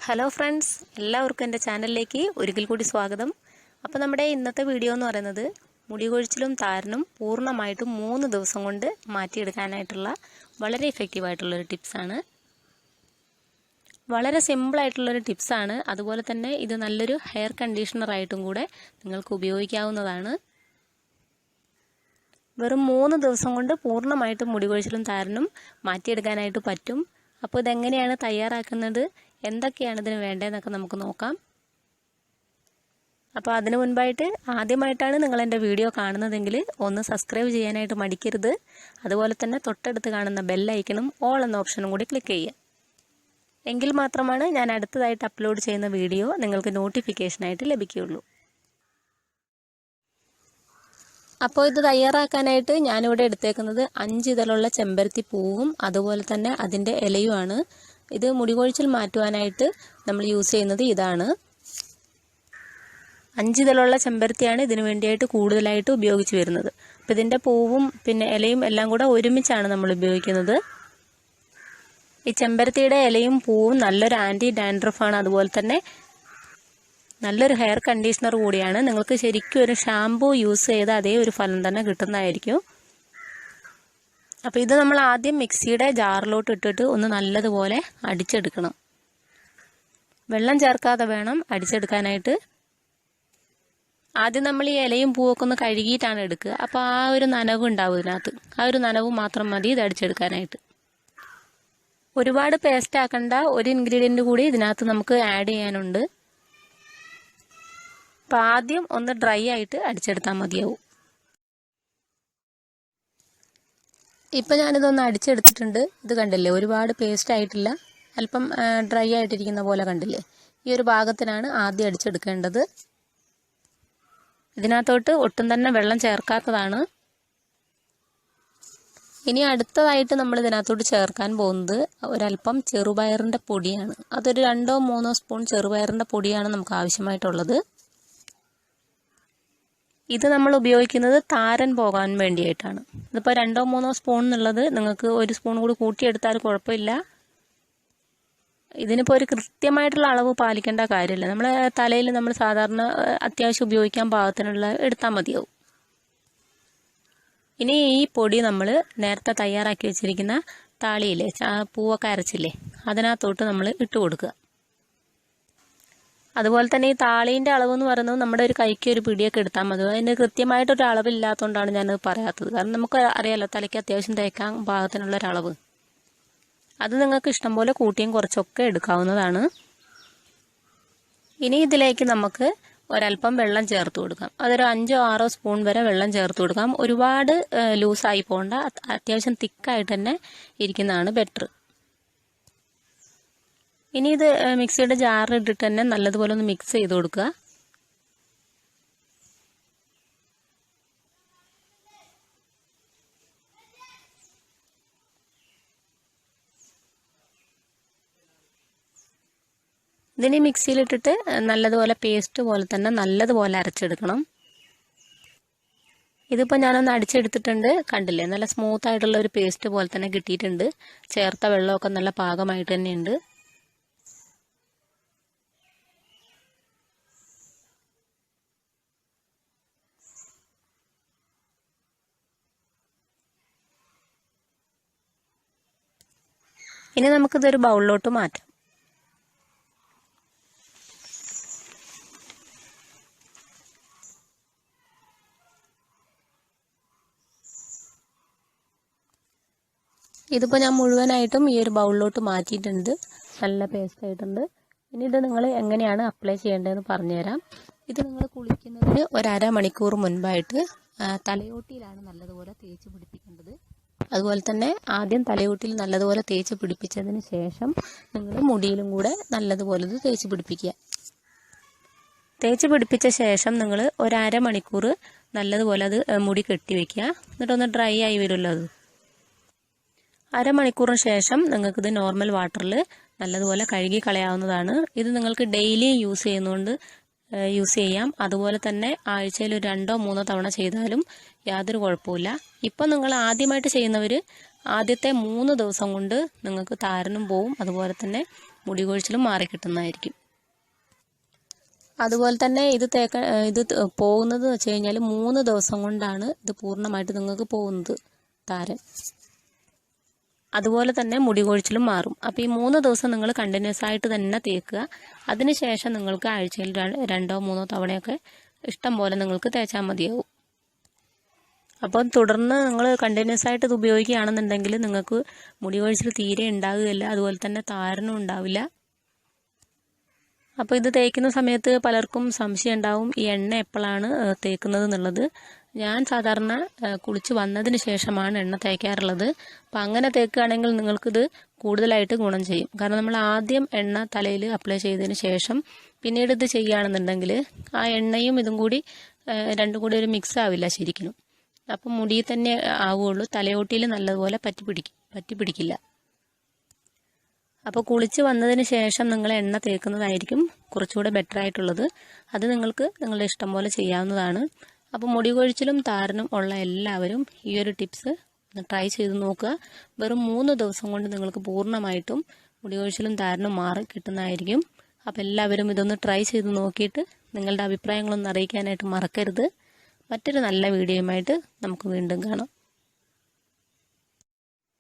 Hello friends, എല്ലാവർക്കും എൻ്റെ ചാനലിലേക്ക് ഒരിക്കൽ കൂടി സ്വാഗതം. അപ്പോൾ നമ്മുടെ ഇന്നത്തെ വീഡിയോ എന്ന് പറയുന്നത് മുടി കൊഴിച്ചിലും താരനും പൂർണ്ണമായിട്ടും 3 ദിവസം കൊണ്ട് മാറ്റിയെടുക്കാനായിട്ടുള്ള വളരെ എഫക്റ്റീവായിട്ടുള്ളൊരു ടിപ്സാണ്. വളരെ സിമ്പിളായിട്ടുള്ളൊരു ടിപ്സാണ്. അതുപോലെ തന്നെ ഇത് നല്ലൊരു ഹെയർ കണ്ടീഷണറായിട്ടും കൂടെ നിങ്ങൾക്ക് ഉപയോഗിക്കാവുന്നതാണ്. വെറും 3 ദിവസം കൊണ്ട് പൂർണ്ണമായിട്ടും മുടി കൊഴിച്ചിലും താരനും മാറ്റിയെടുക്കാനായിട്ട് പറ്റും. അപ്പോൾ ഇതെങ്ങനെയാണ് തയ്യാറാക്കുന്നത്, എന്തൊക്കെയാണ് ഇതിന് വേണ്ടതെന്നൊക്കെ നമുക്ക് നോക്കാം. അപ്പോൾ അതിനു മുൻപായിട്ട് ആദ്യമായിട്ടാണ് നിങ്ങൾ എൻ്റെ വീഡിയോ കാണുന്നതെങ്കിൽ ഒന്ന് സബ്സ്ക്രൈബ് ചെയ്യാനായിട്ട് മടിക്കരുത്. അതുപോലെ തന്നെ തൊട്ടടുത്ത് കാണുന്ന ബെല്ലൈക്കണും ഓൾ എന്ന ഓപ്ഷനും കൂടി ക്ലിക്ക് ചെയ്യുക. എങ്കിൽ മാത്രമാണ് ഞാൻ അടുത്തതായിട്ട് അപ്ലോഡ് ചെയ്യുന്ന വീഡിയോ നിങ്ങൾക്ക് നോട്ടിഫിക്കേഷനായിട്ട് ലഭിക്കുകയുള്ളൂ. അപ്പോൾ ഇത് തയ്യാറാക്കാനായിട്ട് ഞാനിവിടെ എടുത്തേക്കുന്നത് 5 ഇതളുള്ള ചെമ്പരത്തി പൂവും അതുപോലെ തന്നെ അതിൻ്റെ ഇലയുമാണ്. ഇത് മുടി കൊഴിച്ചിൽ മാറ്റുവാനായിട്ട് നമ്മൾ യൂസ് ചെയ്യുന്നത് ഇതാണ്. 5 ഇതളുള്ള ചെമ്പരത്തിയാണ് ഇതിനു വേണ്ടിയായിട്ട് കൂടുതലായിട്ട് ഉപയോഗിച്ച് വരുന്നത്. അപ്പോൾ ഇതിൻ്റെ പൂവും പിന്നെ ഇലയും എല്ലാം കൂടെ ഒരുമിച്ചാണ് നമ്മൾ ഉപയോഗിക്കുന്നത്. ഈ ചെമ്പരത്തിയുടെ ഇലയും പൂവും നല്ലൊരു ആൻറ്റി ഡാൻഡ്രഫാണ്. അതുപോലെ തന്നെ നല്ലൊരു ഹെയർ കണ്ടീഷണർ കൂടിയാണ്. നിങ്ങൾക്ക് ശരിക്കും ഒരു ഷാമ്പൂ യൂസ് ചെയ്ത അതേ ഒരു ഫലം തന്നെ കിട്ടുന്നതായിരിക്കും. അപ്പോൾ ഇത് നമ്മൾ ആദ്യം മിക്സിയുടെ ജാറിലോട്ട് ഇട്ടിട്ട് ഒന്ന് നല്ലതുപോലെ അടിച്ചെടുക്കണം. വെള്ളം ചേർക്കാതെ വേണം അടിച്ചെടുക്കാനായിട്ട്. ആദ്യം നമ്മൾ ഈ ഇലയും പൂവൊക്കെ ഒന്ന് കഴുകിയിട്ടാണ് എടുക്കുക. അപ്പോൾ ആ ഒരു നനവ് ഉണ്ടാവും ഇതിനകത്ത്. ആ ഒരു നനവ് മാത്രം മതി ഇത് അടിച്ചെടുക്കാനായിട്ട്. ഒരുപാട് പേസ്റ്റ് ആക്കണ്ട. ഒരു ഇൻഗ്രീഡിയൻറ്റ് കൂടി ഇതിനകത്ത് നമുക്ക് ആഡ് ചെയ്യാനുണ്ട്. അപ്പോൾ ആദ്യം ഒന്ന് ഡ്രൈ ആയിട്ട് അടിച്ചെടുത്താൽ മതിയാവും. ഇപ്പം ഞാനിതൊന്ന് അടിച്ചെടുത്തിട്ടുണ്ട്. ഇത് കണ്ടില്ലേ, ഒരുപാട് പേസ്റ്റ് ആയിട്ടില്ല, അല്പം ഡ്രൈ ആയിട്ടിരിക്കുന്ന പോലെ കണ്ടില്ലേ. ഈ ഒരു ഭാഗത്തിനാണ് ആദ്യം അടിച്ചെടുക്കേണ്ടത്. ഇതിനകത്തോട്ട് ഒട്ടും തന്നെ വെള്ളം ചേർക്കാത്തതാണ്. ഇനി അടുത്തതായിട്ട് നമ്മൾ ഇതിനകത്തോട്ട് ചേർക്കാൻ പോകുന്നത് ഒരല്പം ചെറുപയറിൻ്റെ പൊടിയാണ്. അതൊരു 2-3 സ്പൂൺ ചെറുപയറിൻ്റെ പൊടിയാണ് നമുക്ക് ആവശ്യമായിട്ടുള്ളത്. ഇത് നമ്മൾ ഉപയോഗിക്കുന്നത് താരൻ പോകാൻ വേണ്ടിയിട്ടാണ്. ഇതിപ്പോൾ 2-3 സ്പൂൺ എന്നുള്ളത് നിങ്ങൾക്ക് 1 സ്പൂൺ കൂടി കൂട്ടിയെടുത്താൽ കുഴപ്പമില്ല. ഇതിനിപ്പോൾ ഒരു കൃത്യമായിട്ടുള്ള അളവ് പാലിക്കേണ്ട കാര്യമില്ല. നമ്മളെ തലയിൽ നമ്മൾ സാധാരണ അത്യാവശ്യം ഉപയോഗിക്കാൻ പാകത്തിനുള്ള എടുത്താൽ മതിയാവും. ഇനി ഈ പൊടി നമ്മൾ നേരത്തെ തയ്യാറാക്കി വെച്ചിരിക്കുന്ന താളിയില്ലേ, പൂവൊക്കെ അരച്ചില്ലേ, അതിനകത്തോട്ട് നമ്മൾ ഇട്ട് കൊടുക്കുക. അതുപോലെ തന്നെ ഈ താളീൻ്റെ അളവ് എന്ന് പറയുന്നത് നമ്മുടെ ഒരു കൈക്ക് ഒരു പിടിയൊക്കെ എടുത്താൽ മതി. അതിന് കൃത്യമായിട്ടൊരു അളവില്ലാത്തതുകൊണ്ടാണ് ഞാനത് പറയാത്തത്. കാരണം നമുക്ക് അറിയാലോ തലയ്ക്ക് അത്യാവശ്യം തേക്കാൻ പാകത്തിനുള്ളൊരളവ്. അത് നിങ്ങൾക്ക് ഇഷ്ടം പോലെ കൂട്ടിയും കുറച്ചൊക്കെ എടുക്കാവുന്നതാണ്. ഇനി ഇതിലേക്ക് നമുക്ക് ഒരല്പം വെള്ളം ചേർത്ത് കൊടുക്കാം. അതൊരു 5-6 സ്പൂൺ വരെ വെള്ളം ചേർത്ത് കൊടുക്കാം. ഒരുപാട് ലൂസായി പോകണ്ട, അത്യാവശ്യം തിക്കായിട്ട് തന്നെ ഇരിക്കുന്നതാണ് ബെറ്റർ. ഇനി ഇത് മിക്സിയുടെ ജാറിൽ ഇട്ടിട്ട് തന്നെ നല്ലതുപോലെ ഒന്ന് മിക്സ് ചെയ്ത് കൊടുക്കുക. ഇതിനി മിക്സിയിലിട്ടിട്ട് നല്ലതുപോലെ പേസ്റ്റ് പോലെ തന്നെ നല്ലതുപോലെ അരച്ചെടുക്കണം. ഇതിപ്പോൾ ഞാനൊന്ന് അടിച്ചെടുത്തിട്ടുണ്ട്. കണ്ടില്ലേ, നല്ല സ്മൂത്ത് ആയിട്ടുള്ള ഒരു പേസ്റ്റ് പോലെ തന്നെ കിട്ടിയിട്ടുണ്ട്. ചേർത്ത വെള്ളമൊക്കെ നല്ല പാകമായിട്ട് തന്നെയുണ്ട്. ഇനി നമുക്കിതൊരു ബൗളിലോട്ട് മാറ്റാം. ഇതിപ്പോൾ ഞാൻ മുഴുവനായിട്ടും ഈ ഒരു ബൗളിലോട്ട് മാറ്റിയിട്ടുണ്ട്. നല്ല പേസ്റ്റ് ആയിട്ടുണ്ട്. ഇനി ഇത് നിങ്ങൾ എങ്ങനെയാണ് അപ്ലൈ ചെയ്യേണ്ടതെന്ന് പറഞ്ഞുതരാം. ഇത് നിങ്ങൾ കുളിക്കുന്നതിന് 1/2 മണിക്കൂർ മുൻപായിട്ട് തലയോട്ടിയിലാണ് നല്ലതുപോലെ തേച്ച് പിടിപ്പിക്കേണ്ടത്. അതുപോലെ തന്നെ ആദ്യം തലയോട്ടിയിൽ നല്ലതുപോലെ തേച്ച് പിടിപ്പിച്ചതിന് ശേഷം നിങ്ങൾ മുടിയിലും കൂടെ നല്ലതുപോലെ ഇത് തേച്ച് പിടിപ്പിക്കുക. തേച്ച് പിടിപ്പിച്ച ശേഷം നിങ്ങൾ 1/2 മണിക്കൂർ നല്ലതുപോലെ അത് മുടി കെട്ടി വയ്ക്കുക. എന്നിട്ടൊന്ന് ഡ്രൈ ആയി വരുമല്ലോ. അത് അരമണിക്കൂറിന് ശേഷം നിങ്ങൾക്കിത് നോർമൽ വാട്ടറിൽ നല്ലതുപോലെ കഴുകി കളയാവുന്നതാണ്. ഇത് നിങ്ങൾക്ക് ഡെയിലി യൂസ് ചെയ്യുന്നതുകൊണ്ട് യൂസ് ചെയ്യാം. അതുപോലെ തന്നെ ആഴ്ചയിൽ 2-3 തവണ ചെയ്താലും യാതൊരു കുഴപ്പമില്ല. ഇപ്പം നിങ്ങൾ ആദ്യമായിട്ട് ചെയ്യുന്നവർ ആദ്യത്തെ 3 ദിവസം കൊണ്ട് നിങ്ങൾക്ക് താരനും പോവും. അതുപോലെ തന്നെ മുടി കൊഴിച്ചിലും മാറിക്കിട്ടുന്നതായിരിക്കും. അതുപോലെ തന്നെ ഇത് പോകുന്നത് വെച്ച് കഴിഞ്ഞാൽ 3 ദിവസം കൊണ്ടാണ് ഇത് പൂർണ്ണമായിട്ട് നിങ്ങൾക്ക് പോകുന്നത് താരൻ. അതുപോലെ തന്നെ മുടി കൊഴിച്ചിലും മാറും. അപ്പോൾ ഈ 3 ദിവസം നിങ്ങൾ കണ്ടിന്യൂസ് ആയിട്ട് തന്നെ തേക്കുക. അതിനുശേഷം നിങ്ങൾക്ക് ആഴ്ചയിൽ 2-3 തവണയൊക്കെ ഇഷ്ടം പോലെ നിങ്ങൾക്ക് തേച്ചാൽ മതിയാവും. അപ്പോൾ തുടർന്ന് നിങ്ങൾ കണ്ടിന്യൂസ് ആയിട്ട് ഇത് ഉപയോഗിക്കുകയാണെന്നുണ്ടെങ്കിൽ നിങ്ങൾക്ക് മുടി കൊഴിച്ചിൽ തീരെ ഉണ്ടാവുകയില്ല. അതുപോലെ തന്നെ താരനും ഉണ്ടാവില്ല. അപ്പോൾ ഇത് തേക്കുന്ന സമയത്ത് പലർക്കും സംശയം ഉണ്ടാവും ഈ എണ്ണ എപ്പോഴാണ് തേക്കുന്നത് എന്നുള്ളത്. ഞാൻ സാധാരണ കുളിച്ച് വന്നതിന് ശേഷമാണ് എണ്ണ തേക്കാറുള്ളത്. അപ്പോൾ അങ്ങനെ തേക്കുകയാണെങ്കിൽ നിങ്ങൾക്കിത് കൂടുതലായിട്ട് ഗുണം ചെയ്യും. കാരണം നമ്മൾ ആദ്യം എണ്ണ തലയിൽ അപ്ലൈ ചെയ്തതിന് ശേഷം പിന്നീട് ഇത് ചെയ്യുകയാണെന്നുണ്ടെങ്കിൽ ആ എണ്ണയും ഇതും കൂടി രണ്ടും കൂടി ഒരു മിക്സ് ആവില്ല ശരിക്കും. അപ്പം മുടി തന്നെ ആവുകയുള്ളൂ, തലയോട്ടിയിൽ നല്ലതുപോലെ പറ്റി പിടിക്കില്ല. അപ്പോൾ കുളിച്ച് വന്നതിന് ശേഷം നിങ്ങൾ എണ്ണ തേക്കുന്നതായിരിക്കും കുറച്ചുകൂടെ ബെറ്റർ ആയിട്ടുള്ളത്. അത് നിങ്ങൾക്ക് നിങ്ങളുടെ ഇഷ്ടം പോലെ ചെയ്യാവുന്നതാണ്. അപ്പോൾ മുടി കൊഴിച്ചിലും താരനും ഉള്ള എല്ലാവരും ഈ ഒരു ടിപ്സ് ട്രൈ ചെയ്ത് നോക്കുക. വെറും 3 ദിവസം കൊണ്ട് നിങ്ങൾക്ക് പൂർണ്ണമായിട്ടും മുടി കൊഴിച്ചിലും താരനും മാറി കിട്ടുന്നതായിരിക്കും. അപ്പോൾ എല്ലാവരും ഇതൊന്ന് ട്രൈ ചെയ്ത് നോക്കിയിട്ട് നിങ്ങളുടെ അഭിപ്രായങ്ങളൊന്ന് അറിയിക്കാനായിട്ട് മറക്കരുത്. മറ്റൊരു നല്ല വീഡിയോയുമായിട്ട് നമുക്ക് വീണ്ടും കാണാം.